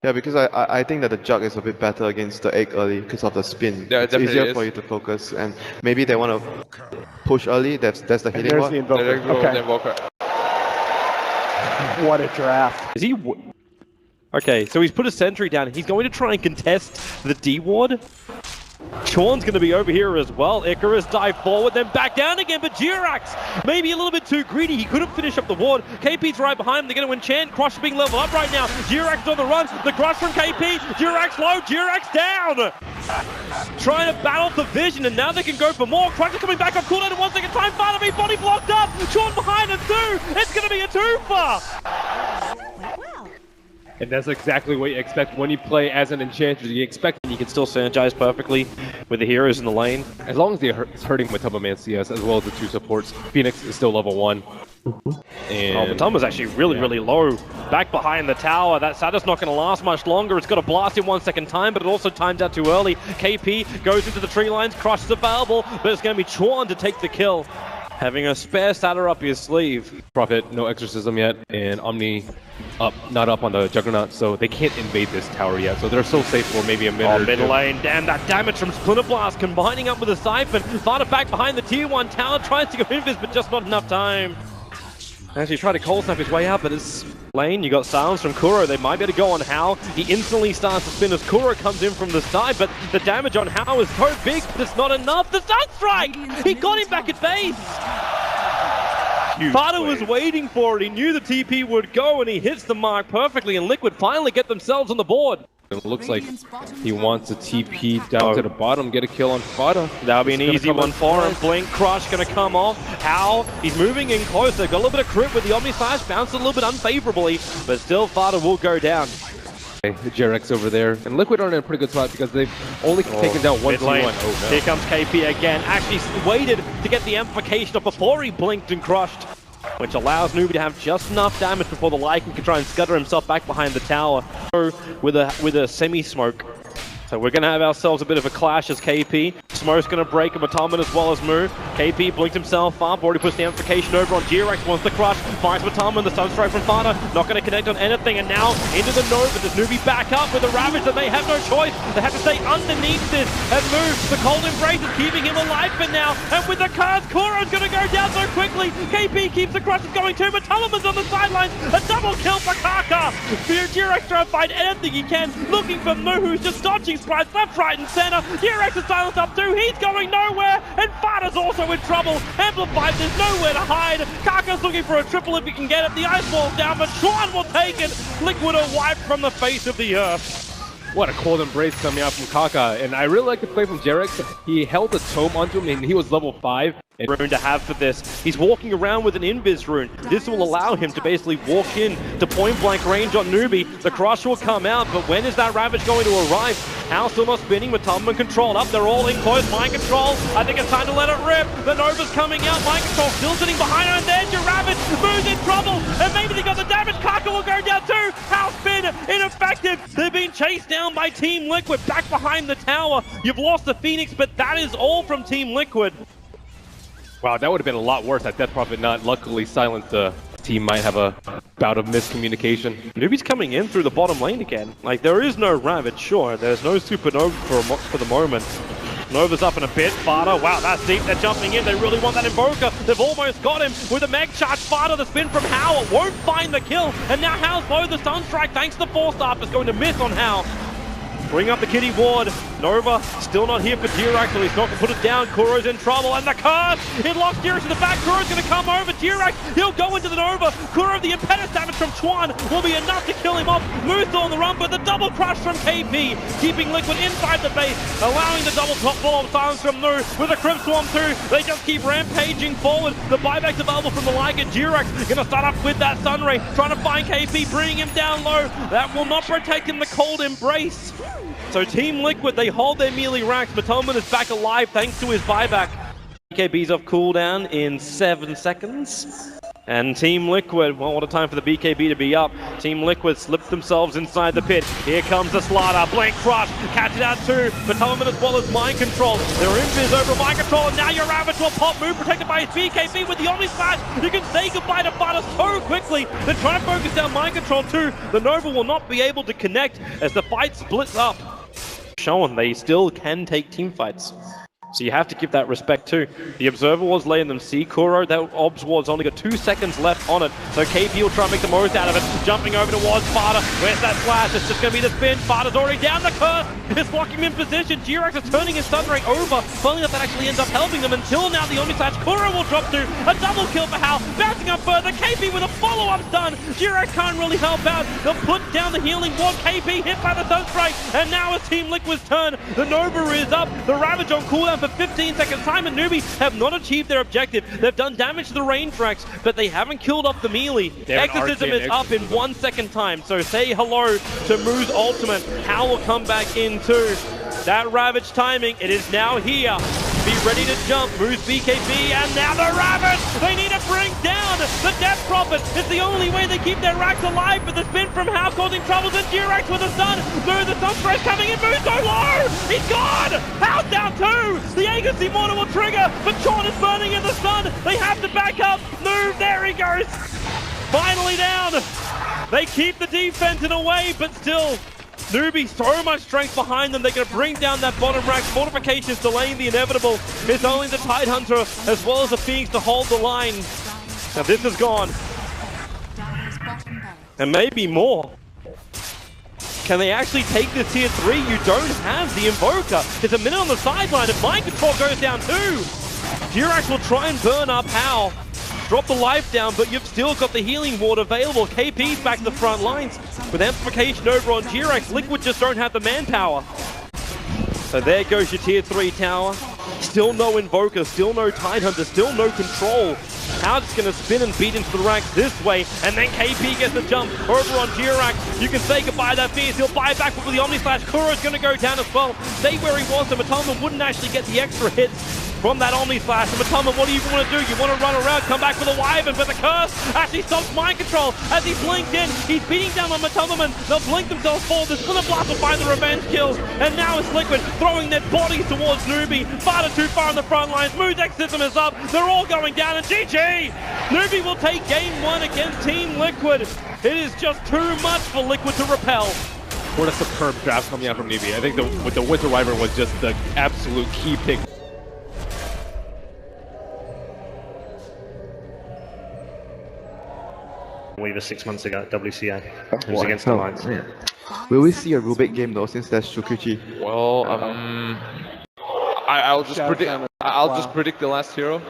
Yeah, because I think that the jug is a bit better against the egg early because of the spin. Yeah, It's easier for you to focus, and maybe they want to push early. That's the And hitting there's one. the invoker. The invoker. What a draft. Is he... Okay, so he's put a sentry down. He's going to try and contest the D ward. Sean's going to be over here as well. Icarus dive forward, then back down again, but Jirax maybe a little bit too greedy. He couldn't finish up the ward. KP's right behind him. They're going to enchant. Crush being leveled up right now. Jirax on the run. The crush from KP. Jirax low. Jirax down. Trying to battle for vision, and now they can go for more. Crush is coming back on cooldown in 1 second time. Father be body blocked up. Sean behind him too. It's going to be a twofer. And that's exactly what you expect when you play as an enchanter. You expect You can still synergize perfectly with the heroes in the lane. as long as they're hurting Matoma Man CS as well as the 2 supports. Phoenix is still level 1. And Matoma's actually really low. Back behind the tower. That Saturd's not going to last much longer. It's got a blast in 1 second time, but it also timed out too early. KP goes into the tree lines. Crush is available, but it's going to be Chuan to take the kill. Having a spare Satyr up his sleeve. Prophet, no exorcism yet, and Omni not up on the Juggernaut, so they can't invade this tower yet. So they're still safe for maybe a minute or Mid two. lane, damn that damage from Splinter Blast combining up with a Siphon. Fada back behind the tier 1 tower, tries to go invis, but just not enough time. Actually tried to cold snap his way out, but it's lane. You got silence from Kuro. They might be able to go on Hao. He instantly starts to spin as Kuro comes in from the side, but the damage on Hao is so big, but it's not enough. The Sunstrike! He got him back at base! Fada was waiting for it. He knew the TP would go, and he hits the mark perfectly, and Liquid finally get themselves on the board. It looks like he wants a TP down to the bottom, get a kill on Fada. That'll be an easy one for him. Blink Crush gonna come off. How? He's moving in close. They've got a little bit of crit with the Omni Slash, bounced a little bit unfavorably, but still Fada will go down. Jerax over there, and Liquid are in a pretty good spot because they've only taken down one lane. T1. Oh, no. Here comes KP again. Actually waited to get the amplification up before he blinked and crushed, which allows newbee to have just enough damage before the Lycan can try and scudder himself back behind the tower with a semi-smoke. So we're going to have ourselves a bit of a clash as KP. Smoke's going to break him, Matoman as well as Moo. KP blinked himself up, already puts the amplification over on Jirax, wants the crush, finds Matoman, the Sunstrike from Fada, not going to connect on anything, and now into the Nova. Does newbee back up with the Ravage, and they have no choice. They have to stay underneath this, and Moo, the Cold Embrace is keeping him alive for now, and with the curse, Kuro's going to go down so quickly. KP keeps the crushes going too, but Matoman's on the sidelines, a double kill for Kaka. Jirax trying to find anything he can, looking for Moo, who's just dodging sprites left, right, and center. Jirax is silenced up too. He's going nowhere, and Fada's also in trouble. Amplified, there's nowhere to hide. Kaka's looking for a triple if he can get it. The ice wall's down, but Chuan will take it. Liquid are wiped from the face of the earth. What a cold embrace coming out from Kaka, and I really like the play from Jerax. He held the tome onto him, and he was level 5. Rune to have for this. He's walking around with an invis rune. This will allow him to basically walk in to point blank range on newbee. The crush will come out, but when is that Ravage going to arrive? Hal still not spinning with Tubman controlled up. They're all in close. Mind control. I think it's time to let it rip. The Nova's coming out. Mind control still sitting behind her, and there's your Ravage. Moo's in trouble, and maybe they got the damage. Kaka will go down too. Hal spin ineffective. They're being chased down by Team Liquid back behind the tower. You've lost the Phoenix, but that is all from Team Liquid. Wow, that would have been a lot worse had Death Prophet not luckily silenced the team. Might have a bout of miscommunication. Newbee's coming in through the bottom lane again. Like, there is no Ravage, sure. There's no Supernova for the moment. Nova's up in a bit. Fada, wow, that's deep. They're jumping in. They really want that Invoker. They've almost got him with a Meg Charge. Fada, the spin from Hao. Won't find the kill. And now Hao's low. The Sunstrike, thanks to Force-Up, is going to miss on Hao. Bring up the Kitty Ward. Nova still not here for Jirax, so he's not going to put it down. Kuro's in trouble, and the curse! It locks Jirax in the back. Kuro's going to come over. Jirax, he'll go into the Nova. Kuro, the impetus damage from Chuan will be enough to kill him off. Moo's still on the run, but the double crush from KP, keeping Liquid inside the base, allowing the double top ball of silence from Moo with a Crypt Swarm too. They just keep rampaging forward. The buyback's available from the Lycan. Jirax going to start up with that Sunray, trying to find KP, bringing him down low. That will not protect him, the Cold Embrace. So Team Liquid, they hold their melee racks. Matoman is back alive thanks to his buyback. KB's off cooldown in 7 seconds. And Team Liquid, well, what a time for the BKB to be up. Team Liquid slipped themselves inside the pit. Here comes the Slaughter, Blink Crush, catch it out too, but Tulliman as well as Mind Control. Their invis over Mind Control, and now your Ravage will pop move, protected by his BKB with the Omni Slash. You can say goodbye to Fada so quickly. They're trying to focus down Mind Control too. The Nova will not be able to connect as the fight splits up. Showing they still can take team fights. So you have to give that respect too. The Observer was letting them see Kuro. That Obs Ward's only got 2 seconds left on it. So KP will try and make the most out of it. Jumping over towards Fada. Where's that flash? It's just going to be the spin. Fada's already down. The curse is blocking him in position. Jirax is turning his Thunder Ray over. Finally enough that actually ends up helping them until now the Omni Slash. Kuro will drop through. A double kill for Hal. Bouncing up further. KP with a follow-up stun. Jirax can't really help out. They'll put down the healing ward. KP hit by the Sunstrike. And now it's Team Liquid's turn. The Nova is up. The Ravage on cooldown for 15 seconds. Time and newbie have not achieved their objective. They've done damage to the range tracks, but they haven't killed off the melee. Exorcism is up in 1 second time, so say hello to Moo's ultimate. Hal will come back in too. That Ravage timing, it is now here. Be ready to jump. Moo's BKB, and now the Ravage! They need to bring down the Death Prophet. It's the only way they keep their racks alive, but the spin from Hal causing troubles, and Jirax with a stun. Moo, the Sunstrike coming in. Moo's so low! He's gone! Hal's down too! The Agency Mortar will trigger, but Sean is burning in the sun. They have to back up. Move, there he goes! Finally down! They keep the defense in a way, but still, newbie, so much strength behind them. They're going to bring down that bottom rack. Fortifications delaying the inevitable. It's only the Tidehunter as well as the Phoenix to hold the line. Now this is gone. And maybe more. Can they actually take this tier 3? You don't have the Invoker. There's a minute on the sideline. If Mind Control goes down too, Jirax will try and burn up Hal. Drop the life down, but you've still got the healing ward available. KP's back to the front lines. With amplification over on Jirax, Liquid just don't have the manpower. So there goes your tier 3 tower. Still no Invoker, still no Tidehunter, still no control. How's just going to spin and beat into the racks this way, and then KP gets the jump over on Jirax. You can say goodbye to that Phoenix. He'll buy it back with the Omni Slash. Kuro's going to go down as well. Stay where he was, so Matoma wouldn't actually get the extra hits from that Omni Slash. And Matoma, what do you want to do? You want to run around, come back with a Wyvern, but the curse actually stops Mind Control as he blinked in. He's beating down on Matoma. They'll blink themselves forward. This Thunder Blast will find the revenge kills, and now it's Liquid throwing their bodies towards Newbie. Fada too far on the front lines. Moo's Exorcism is up. They're all going down, and GG! Newbie will take game 1 against Team Liquid. It is just too much for Liquid to repel. What a superb draft coming out from newbie. I think with the Winter Wyvern was just the absolute key pick. Weaver 6 months ago at WCA. It was against the Lions. Yeah. Will we see a Rubik game though, since that's Shukuchi? Well, I'll just predict the last hero.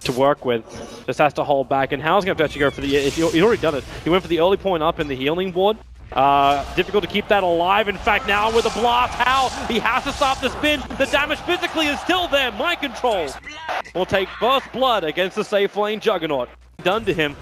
To work with, just has to hold back, and Hal's going to actually go for the, he's already done it. He went for the early point up in the healing ward. Difficult to keep that alive. In fact, now with a blast, Hal, he has to stop the spin. The damage physically is still there. Mind Control will take first blood against the safe lane Juggernaut. Done to him.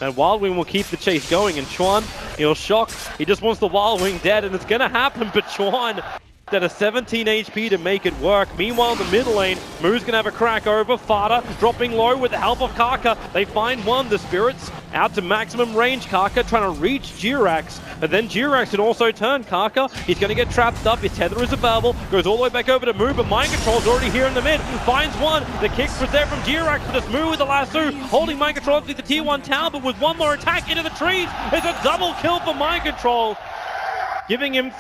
And Wildwing will keep the chase going, and Chuan, he'll shock. He just wants the Wildwing dead, and it's going to happen, but Chuan at a 17 HP to make it work. Meanwhile, in the mid lane, Moo's going to have a crack over. Fada dropping low with the help of Kaka. They find one. The Spirits out to maximum range. Kaka trying to reach Jirax. And then Jirax can also turn Kaka. He's going to get trapped up. His tether is available. Goes all the way back over to Moo, but Mind Control's already here in the mid. Finds one. The kick was there from Jirax, but it's Moo with the lasso. Holding Mind Control up to the tier 1 tower, but with one more attack into the trees. It's a double kill for Mind Control, giving him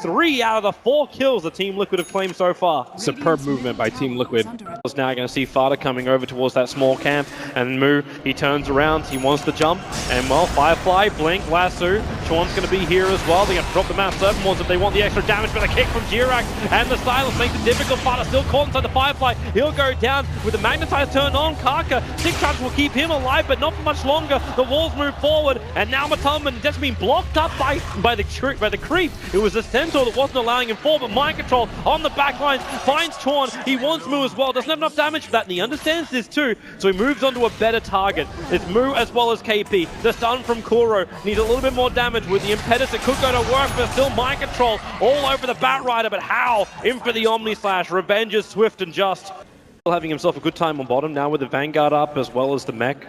3 out of the 4 kills the Team Liquid have claimed so far. Superb movement by Team Liquid. Is now going to see Fada coming over towards that small camp, and Moo, he turns around, he wants to jump, and well, Firefly, Blink, Lasso, Sean's going to be here as well. They're going to drop the Mass Serpent Wands if they want the extra damage, but a kick from Jirax, and the Silence makes it difficult. Fada still caught inside the Firefly. He'll go down with the Magnetize turned on. Kaka, 6 traps will keep him alive, but not for much longer. The walls move forward, and now Matoma just being blocked up by the creep. It was the Centaur that wasn't allowing him forward, but Mind Control on the back lines finds Chuan. He wants Moo as well. Doesn't have enough damage for that, and he understands this too, so he moves on to a better target. It's Moo as well as KP. The stun from Kuro needs a little bit more damage with the Impetus. It could go to work, but still Mind Control all over the Bat Rider, but Hal in for the Omni Slash. Revenge is swift and just. Still having himself a good time on bottom now with the Vanguard up as well as the mech.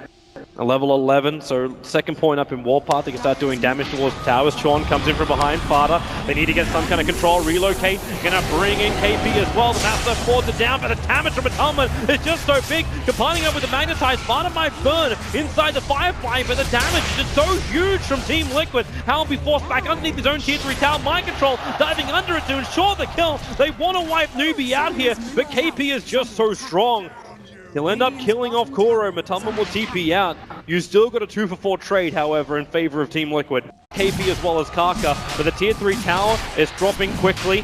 A level 11, so second point up in Warpath. They can start doing damage towards the towers. Chuan comes in from behind Fada. They need to get some kind of control. Relocate. Gonna bring in KP as well. The Master Fords are down, but the damage from Atonement is just so big. Combining up with the Magnetize, Fada might burn inside the Firefly, but the damage is just so huge from Team Liquid. How will be forced back underneath his own tier 3 tower. Mind Control diving under it to ensure the kill. They want to wipe newbee out here, but KP is just so strong. He'll end up killing off Kuro. Matumba will TP out. You still got a 2-for-4 trade, however, in favor of Team Liquid. KP as well as Kaka, but the tier 3 tower is dropping quickly.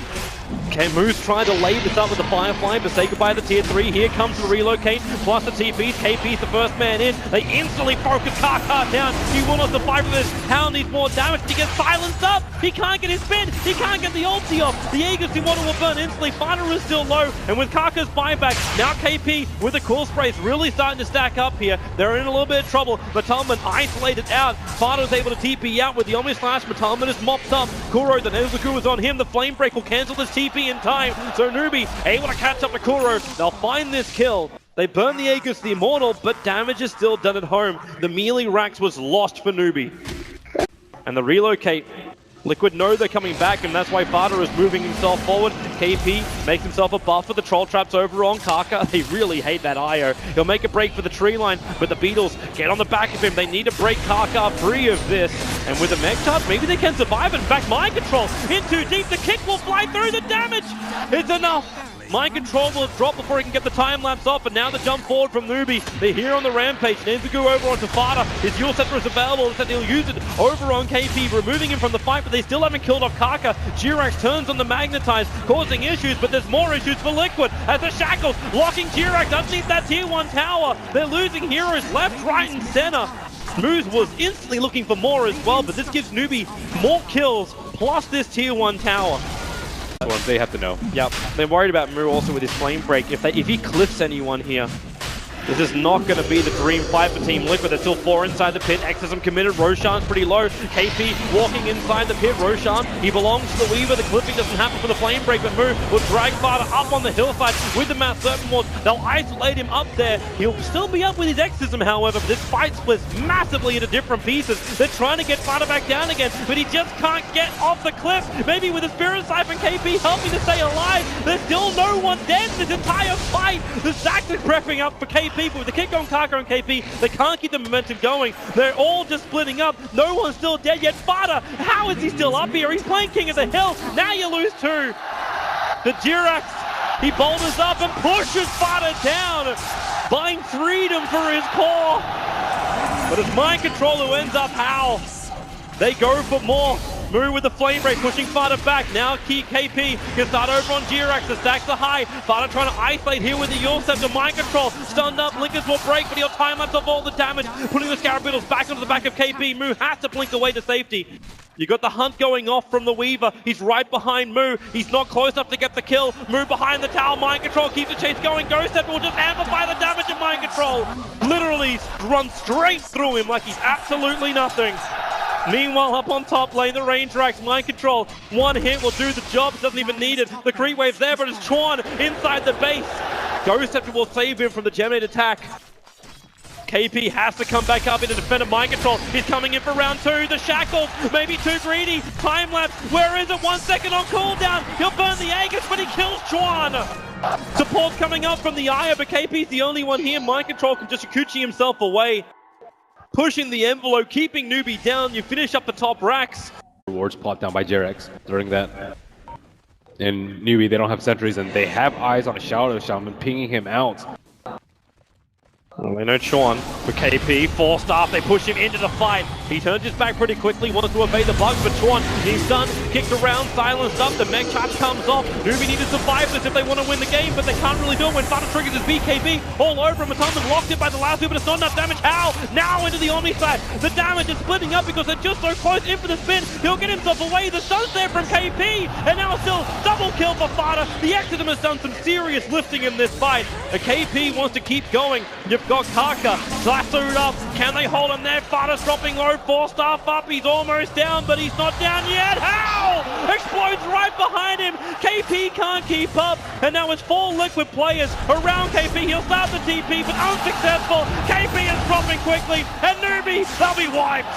Okay, Moose trying to lay this up with the Firefly, but say goodbye to the tier 3. Here comes the relocate, plus the TPs. KP's the first man in. They instantly focus Kaka down. He will not survive with this. Hound needs more damage. He gets silenced up. He can't get his spin. He can't get the ulti off. The Aegis Immortal will burn instantly. Fada is still low, and with Kaka's buyback, now KP with the cool sprays really starting to stack up here. They're in a little bit of trouble. Matumban isolated out. Fada is able to TP out with the Omni Slash. Matumban is mopped up. Kuro, the Nezuko is on him. The Flame Break will cancel this TP in time. So newbee able to catch up to Kuro. They'll find this kill. They burn the Aegis the Immortal, but damage is still done at home. The melee racks was lost for newbee. And the relocate. Liquid know they're coming back, and that's why Fada is moving himself forward. KP makes himself a buff for the troll traps over on Kaka. They really hate that IO. He'll make a break for the tree line, but the Beatles get on the back of him. They need to break Kaka free of this. And with the mech charge, maybe they can survive. In fact, Mind Control in too deep. The kick will fly through. The damage is enough. Mind Control will drop before he can get the time lapse off, but now the jump forward from newbee. They're here on the rampage. Nezuko over onto Fada. His Yule Scepter is available, so he'll use it over on KP, removing him from the fight, but they still haven't killed off Kaka. Jirax turns on the Magnetize, causing issues, but there's more issues for Liquid as the Shackles locking Jirax underneath that tier 1 tower. They're losing heroes left, right, and center. Moose was instantly looking for more as well, but this gives newbee more kills, plus this tier 1 tower. They have to know. Yep, they're worried about Moo also with his flame break. If he cliffs anyone here, this is not going to be the dream fight for Team Liquid. There's still 4 inside the pit. Exorcism committed. Roshan's pretty low. KP walking inside the pit. Roshan, he belongs to the Weaver. The clipping doesn't happen for the flame break, but Moo will drag Fada up on the hillside with the Mass Serpent Ward. They'll isolate him up there. He'll still be up with his Exorcism, however, but this fight splits massively into different pieces. They're trying to get Fada back down again, but he just can't get off the cliff. Maybe with the Spirit Siphon, KP helping to stay alive. There's still no one dead this entire fight. The Zax is prepping up for KP. But with the kick on Kaka and KP, they can't keep the momentum going. They're all just splitting up. No one's still dead yet. Fada, how is he still up here? He's playing King of the Hill. Now you lose 2. The Jirax, he boulders up and pushes Fada down, buying freedom for his core. But it's Mind Control who ends up how. They go for more. Moo with the flame break, pushing Fada back. Now KP can start over on Jirax. The stacks are high. Fada trying to isolate here with the Yule Scepter. Mind Control. Stunned up. Blinkers will break, but he'll time lapse off all the damage. Putting the Scarab Beetles back onto the back of KP. Moo has to blink away to safety. You got the hunt going off from the Weaver. He's right behind Moo. He's not close enough to get the kill. Moo behind the tower. Mind Control keeps the chase going. Ghost Scepter will just amplify the damage of Mind Control. Literally runs straight through him like he's absolutely nothing. Meanwhile, up on top lane, the range racks, Mind Control. 1 hit will do the job, doesn't even need it. The creep wave's there, but it's Chuan inside the base. Ghost Scepter will save him from the Geminate attack. KP has to come back up into defender. Mind Control. He's coming in for round 2. The Shackles, maybe too greedy. Time lapse. Where is it? 1 second on cooldown. He'll burn the Aegis, but he kills Chuan. Support coming up from the Aya, but KP's the only one here. Mind Control can just Akuchi himself away. Pushing the envelope, keeping newbee down. You finish up the top racks. Rewards popped down by Jirax during that. And newbee, they don't have sentries, and they have eyes on a Shadow Shaman pinging him out. Well, they know Chuan for KP, 4-star, they push him into the fight. He turns his back pretty quickly, wanted to evade the bugs, but Chuan, he's done, kicked around, silenced up, the mech charge comes off. newbee need to survive this if they want to win the game, but they can't really do it when Fada triggers his BKB all over him. Matumba's locked in by the last two, but it's not enough damage. How? Now into the Omni side. The damage is splitting up because they're just so close in for the spin. He'll get himself away. The stun's there from KP, and now still double kill for Fada. The Exodus has done some serious lifting in this fight. The KP wants to keep going. You've got Kaka lassoed up. Can they hold him there? Fada's dropping low. 4-star up. He's almost down, but he's not down yet. How? Explosive damage right behind him. KP can't keep up, and now it's 4 Liquid players around KP. He'll start the TP, but unsuccessful. KP is dropping quickly, and newbee, they'll be wiped.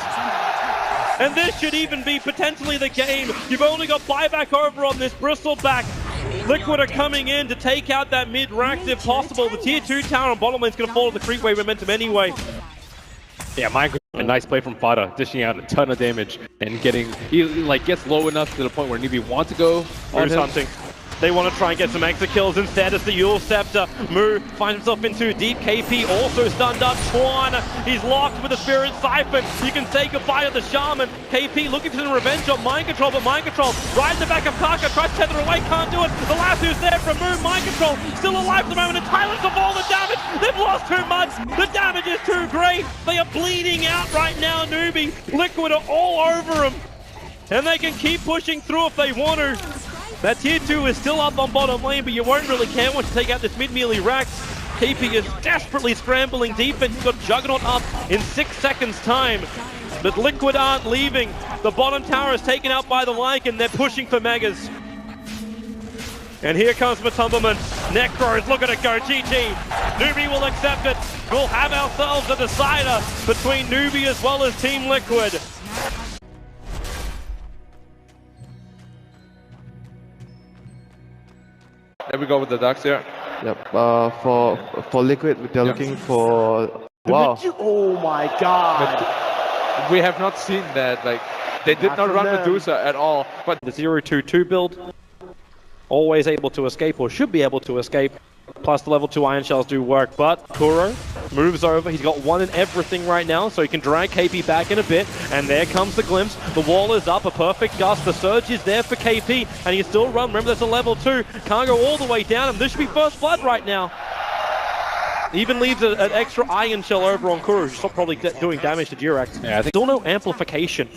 And this should even be potentially the game. You've only got buyback over on this bristleback. Liquid are coming in to take out that mid-racks if possible. The tier 2 tower on bottom lane's going to follow the creep wave momentum anyway. Yeah, a nice play from Fada, dishing out a ton of damage and getting, he like gets low enough to the point where newbee wants to go on hunting. They want to try and get some extra kills. Instead, it's the Yule Scepter. Mu finds himself into deep. KP also stunned up. Twan, he's locked with the Spirit Siphon. You can say goodbye to the Shaman. KP looking for some revenge on Mind Control, but Mind Control right in the back of Kaka. Tries to tether away, can't do it. The last who's there from Mu, Mind Control, still alive at the moment. And Tyrants of all the damage. They've lost too much. The damage is too great. They are bleeding out right now, newbee. Liquid are all over them. And they can keep pushing through if they want to. That tier 2 is still up on bottom lane, but you won't really care once you take out this mid-melee racks. KP is desperately scrambling defense. He's got Juggernaut up in 6 seconds time. But Liquid aren't leaving. The bottom tower is taken out by the Lycan. They're pushing for Megas. And here comes Matumberman. Necros, look at it go, GG. newbee will accept it. We'll have ourselves a decider between newbee as well as Team Liquid. There we go with the Ducks here. Yep. For Liquid, they're looking for. Wow. Oh my god. But we have not seen that. Like they did not run Medusa at all. But The 0-2-2 build, always able to escape, or should be able to escape. Plus the level 2 Iron Shells do work, but Kuro moves over. He's got one in everything right now, so he can drag KP back in a bit. And there comes the glimpse. The wall is up, a perfect gust. The surge is there for KP, and he can still run. Remember, that's a level 2. Can't go all the way down, and this should be first blood right now. Even leaves an extra Iron Shell over on Kuro, who's probably doing damage to Jirax. Yeah, I think Still no amplification.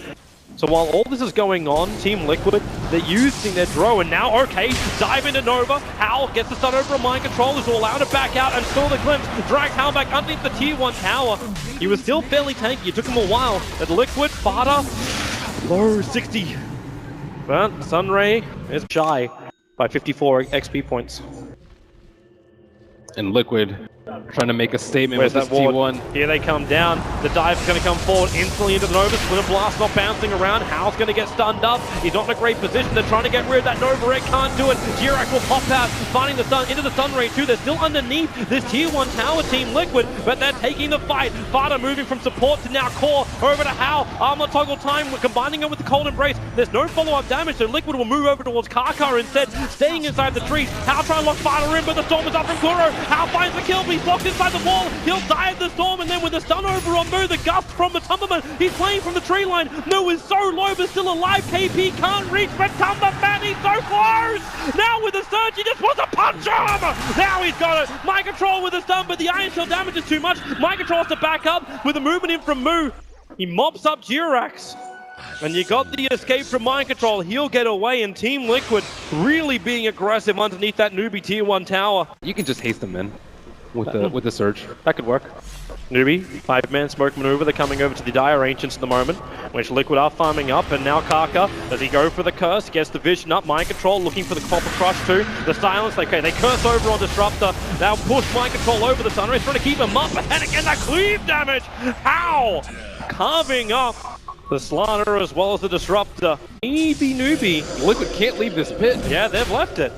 So while all this is going on, Team Liquid, they're using their draw, and now, okay, dive into Nova. Hal gets the stun over a Mind Control, is allowed to back out, and still the glimpse drags Hal back underneath the tier 1 tower. He was still fairly tanky, it took him a while. But Liquid, Fada, low 60. But Sunray is shy by 54 XP points. and Liquid trying to make a statement Where's with this that ward? T1. Here they come down. The dive is going to come forward instantly into the Nova. Splinter Blast not bouncing around. Hal's going to get stunned up. He's not in a great position. They're trying to get rid of that Nova Red. Can't do it. Jirak will pop out, finding the stun into the Sun Ray too. They're still underneath this tier 1 tower team Liquid, but they're taking the fight. Fada moving from support to now core over to Hal. Armor toggle time, combining it with the Cold Embrace. There's no follow-up damage, so Liquid will move over towards Karkar instead, staying inside the trees. Hal trying to lock Fada in, but the storm is up from Kuro. Hal finds the kill, but he's blocked inside the wall. He'll die at the storm, and then with the stun over on Mu, the gust from Matumberman, he's playing from the tree line. Mu is so low, but still alive. KP can't reach Matumberman, he's so close! Now with the surge, he just wants to punch him! Now he's got it! Mind Control with the stun, but the Iron Shell damage is too much. Mind Control has to back up with the movement in from Mu. He mops up Jirax. And you got the escape from Mind Control. He'll get away, and Team Liquid really being aggressive underneath that newbie tier 1 tower. You can just haste them in with the surge. That could work. Newbie, 5-man smoke maneuver. They're coming over to the Dire Ancients at the moment, which Liquid are farming up. And now Karka, does he go for the curse? Gets the vision up. Mind Control looking for the Copper Crush too. The silence, okay, they curse over on Disruptor. Now push Mind Control over the Sunray, trying to keep him up. And again, that cleave damage! How? Carving up the Slaughter as well as the Disruptor. Maybe newbie. Liquid can't leave this pit. Yeah, they've left it.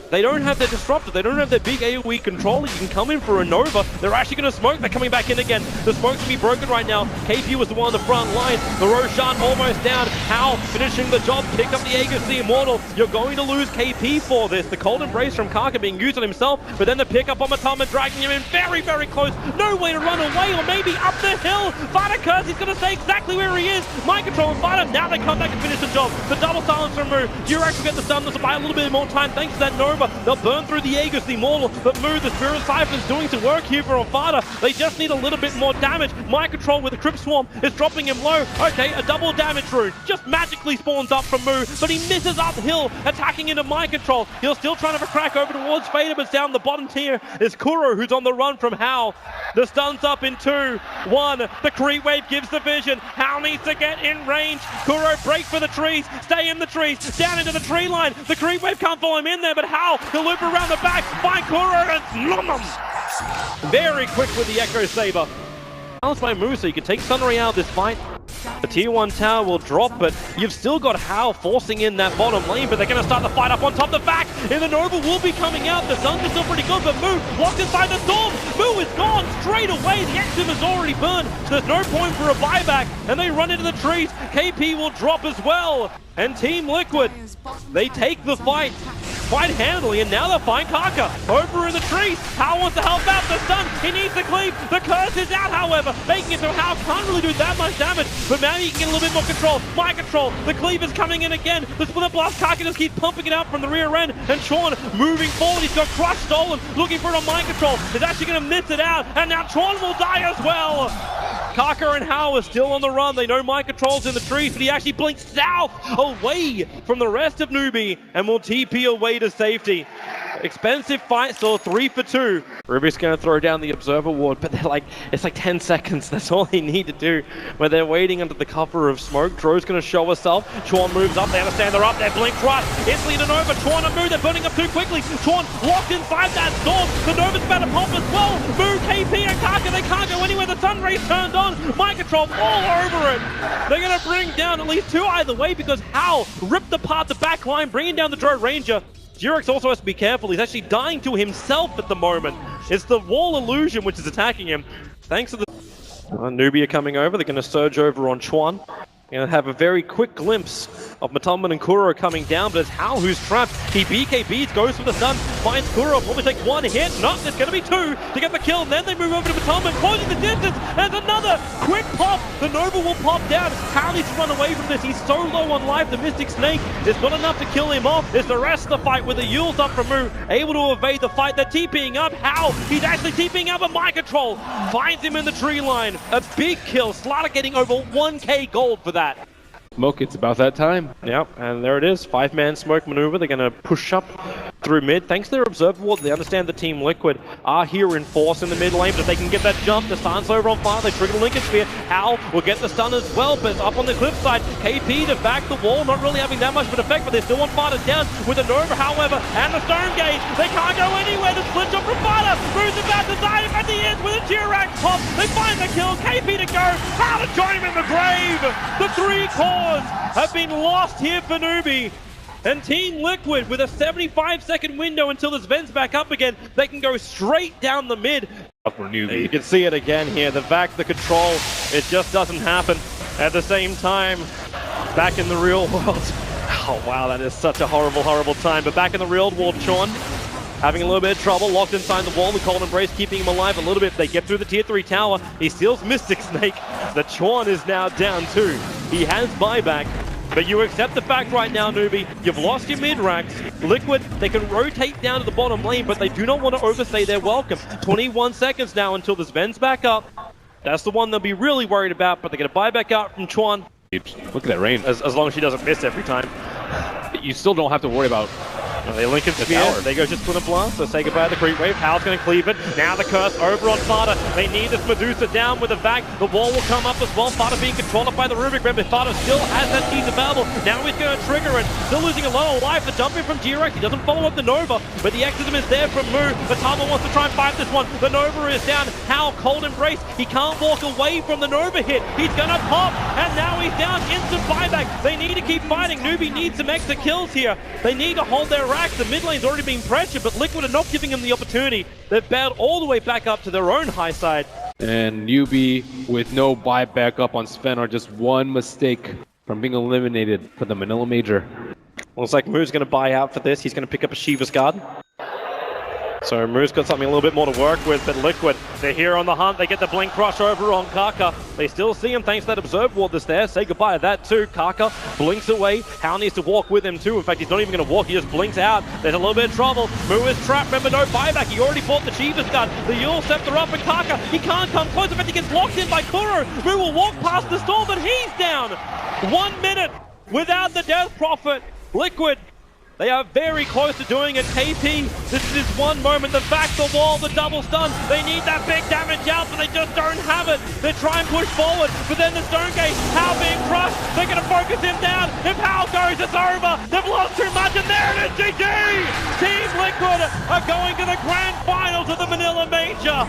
They don't have their Disruptor, they don't have their big AoE controller. You can come in for a Nova. They're actually going to smoke. They're coming back in again. The smoke's going to be broken right now. KP was the one on the front line. The Roshan almost down. Hal finishing the job. Pick up the Aegis, the Immortal. You're going to lose KP for this. The Cold Embrace from Karka being used on himself, but then the pick up on Matama, dragging him in very, very close. No way to run away, or maybe up the hill. Fada Curse, he's going to stay exactly where he is. Mind Control and Fada. Now they come back and finish the job. The double silence from Mu. Jirax will get the stun. This will buy a little bit more time thanks to that Nova. Nova. They'll burn through the Aegis, the Immortal, but Moo, the Spirit Siphon is doing some work here for Alfada. They just need a little bit more damage. Mind Control with the Crypt Swarm is dropping him low. Okay, a double damage rune just magically spawns up from Moo, but he misses uphill, attacking into Mind Control. He'll still try to have a crack over towards Fader, but down the bottom tier is Kuro, who's on the run from Hal. The stun's up in 2, 1. The creep wave gives the vision. Hal needs to get in range. Kuro break for the trees, stay in the trees, down into the tree line. The creep wave can't follow him in there, but Hal, he'll loop around the back, find Kuro, and nom nom. Very quick with the Echo Saber. Balanced by Moo, so you can take Sunray out of this fight. The tier 1 tower will drop, but you've still got Hal forcing in that bottom lane, but they're going to start the fight up on top. The back, and the Nova will be coming out. The Suns are still pretty good, but Moo locked inside the storm. Moo is gone straight away. The Exim is already burned, so there's no point for a buyback, and they run into the trees. KP will drop as well, and Team Liquid, they take the fight quite handily, and now they'll find Kaka over in the trees. Hal wants to help out the stun. He needs the cleave. The curse is out, however, making it so Hal can't really do that much damage, but now he can get a little bit more control. Mind Control. The cleave is coming in again. The Splinter Blast, Kaka just keeps pumping it out from the rear end, and Chorn moving forward. He's got Crush stolen, looking for it on Mind Control. He's actually going to miss it out, and now Chorn will die as well. Kaka and Hal are still on the run. They know Mind Control's in the trees, but he actually blinks south away from the rest of Newbie and will TP away to safety. Expensive fight, still 3 for 2. Ruby's going to throw down the Observer Ward, but they're like, it's like 10 seconds. That's all they need to do. Where they're waiting under the cover of smoke. Dro's going to show herself. Chorn moves up. They understand they're up there. Blink right. Instantly to Nova. Chorn and Moo, they're burning up too quickly. Chorn locked inside that storm. The Nova's about to pop as well. Moo, KP, and Kaka, they can't go anywhere. The Sun Rays turned on. Mind Control all over it. They're going to bring down at least 2 either way because Hal ripped apart the back line, bringing down the Dro Ranger. Durex also has to be careful. He's actually dying to himself at the moment. It's the wall illusion which is attacking him. Thanks to the... Nubia coming over. They're going to surge over on Chuan. Going to have a very quick glimpse of Matumban and Kuro coming down, but it's Hal who's trapped. He BKBs, goes for the stun, finds Kuro, probably takes 1 hit. No, there's going to be 2 to get the kill. And then they move over to Matumban, closing the distance. There's another quick pop. The Nova will pop down. Hal needs to run away from this. He's so low on life. The Mystic Snake is not enough to kill him off. It's the rest of the fight with the Yules up from Moo, able to evade the fight. They're TPing up. Hal, he's actually TPing up, but Mind Control finds him in the tree line. A big kill. Slater getting over 1k gold for that. Smoke, it's about that time. Yep, and there it is. 5-man smoke maneuver. They're going to push up through mid. Thanks to their Observer Ward, they understand the Team Liquid are here in force in the mid lane, but if they can get that jump, the stun's over on fire. They trigger the Lincoln Sphere. Hal will get the stun as well, but it's up on the cliff side. KP to back the wall, not really having that much of an effect, but they still want Fighter down with the Nova, however, and the Stone Gate. They can't go anywhere. The split jump from Fighter. Moves about to die at the end with a Durax pop. They find the kill. KP to go. How to join him in the grave. The 3 cores have been lost here for Newbie. And Team Liquid, with a 75-second window until this vents back up again, they can go straight down the mid. For Newbie. You can see it again here. The back, the control, it just doesn't happen. At the same time, back in the real world. Oh wow, that is such a horrible, horrible time. But back in the real world, Sean, having a little bit of trouble, locked inside the wall. The Cold Embrace keeping him alive a little bit. They get through the tier 3 tower. He steals Mystic Snake. The Chuan is now down too. He has buyback. But you accept the fact right now, Newbie, you've lost your mid-racks. Liquid, they can rotate down to the bottom lane, but they do not want to overstay their welcome. 21 seconds now until this vents back up. That's the one they'll be really worried about, but they're going to buy back out from Chuan. Look at that rain. As long as she doesn't miss every time. You still don't have to worry about... They Lincoln Sphere, they go just Splinter Blast, so say goodbye to the Creep Wave. Hal's going to cleave it. Now the curse over on Fada. They need this Medusa down with a vac. The wall will come up as well. Fada being controlled by the Rubik Red, but Fada still has that tease available. Now he's going to trigger it. Still losing a lot of life. The jumping from G-Rex. He doesn't follow up the Nova, but the Exodus is there from Moo. The Tama wants to try and fight this one. The Nova is down. Hal, Cold Embrace. He can't walk away from the Nova hit. He's going to pop, and now he's down. Instant buyback. They need to keep fighting. Newbie needs some extra kills here. They need to hold their racks. The mid lane's already being pressured, but Liquid are not giving them the opportunity. They've bailed all the way back up to their own high side. And Newbie with no buyback up on Sven are just one mistake from being eliminated for the Manila Major. Looks like Moo's going to buy out for this. He's going to pick up a Shiva's Guard. So Moo's got something a little bit more to work with, but Liquid, they're here on the hunt. They get the Blink Crush over on Kaka. They still see him thanks to that Observe Ward that's there. Say goodbye to that too. Kaka blinks away. Hal needs to walk with him too. In fact, he's not even going to walk. He just blinks out. There's a little bit of trouble. Moo is trapped. Remember, no buyback. He already bought the Chivas gun. The Yule Scepter up, and Kaka, he can't come close. In fact, he gets locked in by Kuro. Moo will walk past the storm, but he's down. 1 minute without the Death Prophet. Liquid, they are very close to doing it. KP, this is one moment, the back, the wall, the double stun. They need that big damage out, but they just don't have it. They try and push forward, but then the Stone Gate, Hal being crushed. They're going to focus him down. If Hal goes, it's over. They've lost too much, and there it is, GG! Team Liquid are going to the grand finals of the Manila Major.